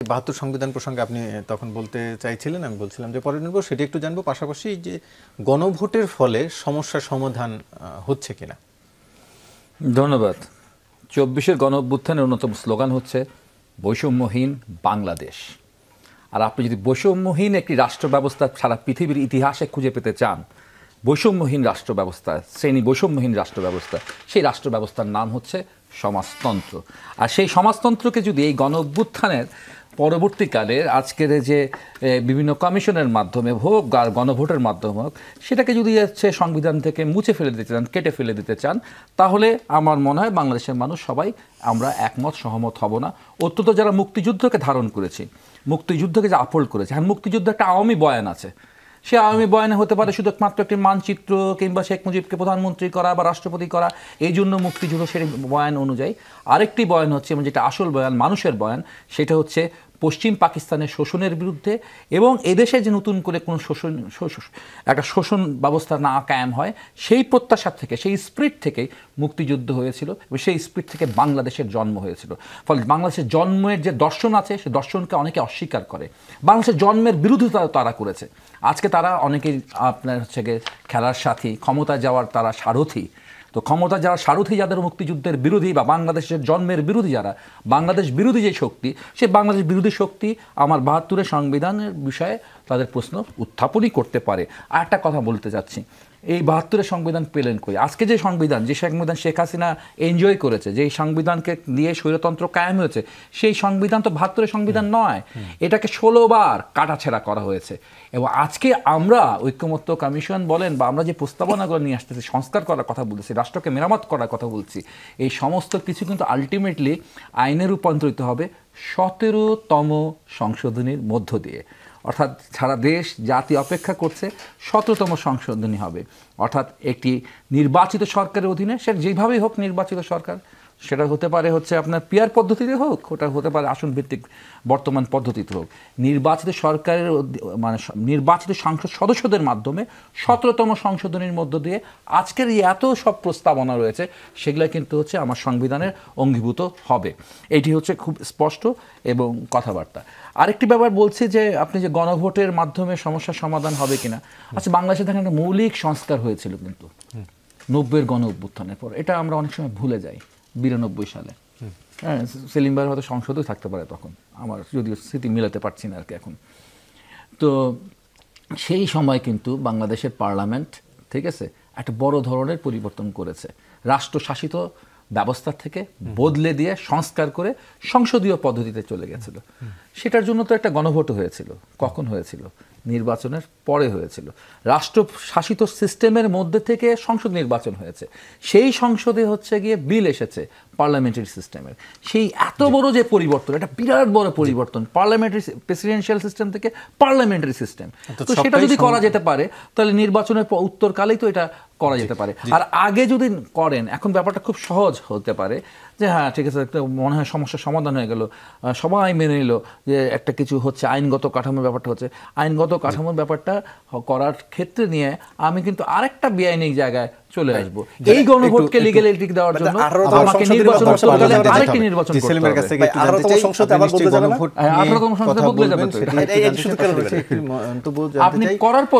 72 সংবিধান প্রসঙ্গে আপনি তখন বলতে চাইছিলেন, আমি বলছিলাম যে পরে নেব, সেটা একটু জানবো। পাশাপাশি যে গণভোটের ফলে সমস্যার সমাধান হচ্ছে কিনা। ধন্যবাদ। 24-এর গণঅভ্যুত্থানের অন্যতম স্লোগান হচ্ছে বৈষম্যহীন বাংলাদেশ। আর আপনি যদি বৈষম্যহীন একটি রাষ্ট্র ব্যবস্থা সারা পৃথিবীর ইতিহাসে খুঁজে পেতে চান, বৈষম্যহীন রাষ্ট্র ব্যবস্থা, শ্রেণী বৈষম্যহীন রাষ্ট্র ব্যবস্থা, সেই রাষ্ট্র ব্যবস্থার নাম হচ্ছে সমাজতন্ত্র। আর সেই সমাজতন্ত্রকে যদি এই গণঅভ্যুত্থানের পরবর্তীকালে আজকের যে বিভিন্ন কমিশনের মাধ্যমে হোক আর গণভোটের মাধ্যমে হোক, সেটাকে যদি হচ্ছে সংবিধান থেকে মুছে ফেলে দিতে চান, কেটে ফেলে দিতে চান, তাহলে আমার মনে হয় বাংলাদেশের মানুষ সবাই আমরা একমত সহমত হব না। অত্যন্ত যারা মুক্তিযুদ্ধকে ধারণ করেছি, মুক্তিযুদ্ধকে যে আপহোল্ড করেছে, হ্যাঁ মুক্তিযুদ্ধ একটা আওয়ামী বয়ান আছে, সে আওয়ামী বয়ানে হতে পারে শুধুমাত্র একটি মানচিত্র কিংবা শেখ মুজিবকে প্রধানমন্ত্রী করা বা রাষ্ট্রপতি করা, এই জন্য মুক্তিযুদ্ধ সেই বয়ান অনুযায়ী। আরেকটি বয়ান হচ্ছে, এবং যেটা আসল বয়ান, মানুষের বয়ান, সেটা হচ্ছে পশ্চিম পাকিস্তানের শোষণের বিরুদ্ধে, এবং এদেশে যে নতুন করে কোনো একটা শোষণ ব্যবস্থা না কায়েম হয়, সেই প্রত্যাশা থেকে, সেই স্পিরিট থেকেই মুক্তিযুদ্ধ হয়েছিল, এবং সেই স্পিরিট থেকে বাংলাদেশের জন্ম হয়েছিল। ফলে বাংলাদেশের জন্মের যে দর্শন আছে, সে দর্শনকে অনেকে অস্বীকার করে। বাংলাদেশের জন্মের বিরোধিতা তারা করেছে। আজকে তারা অনেকেই আপনার হচ্ছে গিয়ে খেলার সাথী, ক্ষমতা যাওয়ার তারা সারথি। তো ক্ষমতা যারা সারথি, যাদের মুক্তিযুদ্ধের বিরোধী বা বাংলাদেশের জন্মের বিরোধী, যারা বাংলাদেশ বিরোধী যে শক্তি, সে বাংলাদেশ বিরোধী শক্তি আমার 72-এর সংবিধানের বিষয়ে তাদের প্রশ্ন উত্থাপনই করতে পারে। আর একটা কথা বলতে চাচ্ছি, এই 72-এর সংবিধান পেলেন কই? আজকে যে সংবিধান শেখ হাসিনা এনজয় করেছে, যে সংবিধানকে দিয়ে স্বৈরতন্ত্র কায়েম হয়েছে, সেই সংবিধান তো 72-এর সংবিধান নয়। এটাকে 16 বার কাটাছেঁড়া করা হয়েছে। এবং আজকে আমরা ঐক্যমত্য কমিশন বলেন বা আমরা যে প্রস্তাবনাগুলো নিয়ে আসতেছি, সংস্কার করার কথা বলছি, রাষ্ট্রকে মেরামত করার কথা বলছি, এই সমস্ত কিছু কিন্তু আলটিমেটলি আইনে রূপান্তরিত হবে 17তম সংশোধনীর মধ্য দিয়ে। অর্থাৎ সারা দেশ জাতি অপেক্ষা করছে 17তম সংশোধনী হবে। অর্থাৎ একটি নির্বাচিত সরকারের অধীনে, সেটা যেভাবেই হোক নির্বাচিত সরকার, সেটা হতে পারে হচ্ছে আপনার পিয়ার পদ্ধতিতে হোক, ওটা হতে পারে আসন ভিত্তিক বর্তমান পদ্ধতিতে হোক, নির্বাচিত সরকারের মানে নির্বাচিত সংসদ সদস্যদের মাধ্যমে 17তম সংশোধনীর মধ্য দিয়ে আজকের এত সব প্রস্তাবনা রয়েছে, সেগুলো কিন্তু হচ্ছে আমার সংবিধানের অঙ্গীভূত হবে। এটি হচ্ছে খুব স্পষ্ট এবং কথাবার্তা। আরেকটি ব্যাপার বলছি যে আপনি যে গণভোটের মাধ্যমে সমস্যার সমাধান হবে কিনা, আচ্ছা বাংলাদেশে দেখেন একটা মৌলিক সংস্কার হয়েছিল কিন্তু 90-এর গণ অভ্যুত্থানের পর, এটা আমরা অনেক সময় ভুলে যাই। 92 সালে, হ্যাঁ, সেলিম ভাইয়ের হয়তো সংসদও থাকতে পারে তখন, আমার যদিও স্মৃতি মিলাতে পারছি না আর কি এখন। তো সেই সময় কিন্তু বাংলাদেশের পার্লামেন্ট, ঠিক আছে, একটা বড় ধরনের পরিবর্তন করেছে। রাষ্ট্রশাসিত ব্যবস্থা থেকে বদলে দিয়ে সংস্কার করে সংসদীয় পদ্ধতিতে চলে গেছিল। সেটার জন্য তো একটা গণভোট হয়েছিল। কখন হয়েছিল? নির্বাচনের পরে হয়েছিল। রাষ্ট্রশাসিত সিস্টেমের মধ্যে থেকে সংসদ নির্বাচন হয়েছে, সেই সংসদে হচ্ছে গিয়ে বিল এসেছে পার্লামেন্টারি সিস্টেমের। সেই এত বড় যে পরিবর্তন, এটা বিরাট বড় পরিবর্তন, পার্লামেন্টারি প্রেসিডেন্সিয়াল সিস্টেম থেকে পার্লামেন্টারি সিস্টেম। তো সেটা যদি করা যেতে পারে, তাহলে নির্বাচনের উত্তরকালেই তো এটা করা যেতে পারে। আর আগে যদি করেন, এখন ব্যাপারটা খুব সহজ হতে পারে যে হ্যাঁ ঠিক আছে, একটা মনে হয় সমস্যার সমাধান হয়ে গেল, সবাই মেনে নিল যে একটা কিছু হচ্ছে, আইনগত কাঠামোর ব্যাপারটা হচ্ছে। আইনগত কাঠামোর ব্যাপারটা করার ক্ষেত্রে নিয়ে আমি কিন্তু আরেকটা বেআইনি জায়গায় চলে আসবো। এই গণভোটকে লিগ্যালিটি দেওয়ার জন্য আমাকে নির্বাচন করতে হবে, আরেকটি নির্বাচন করতে হবে। 18তম সংসদে আবার বদলে যাবে না? 18তম সংসদে বদলে যাবে তো। আপনি করার পর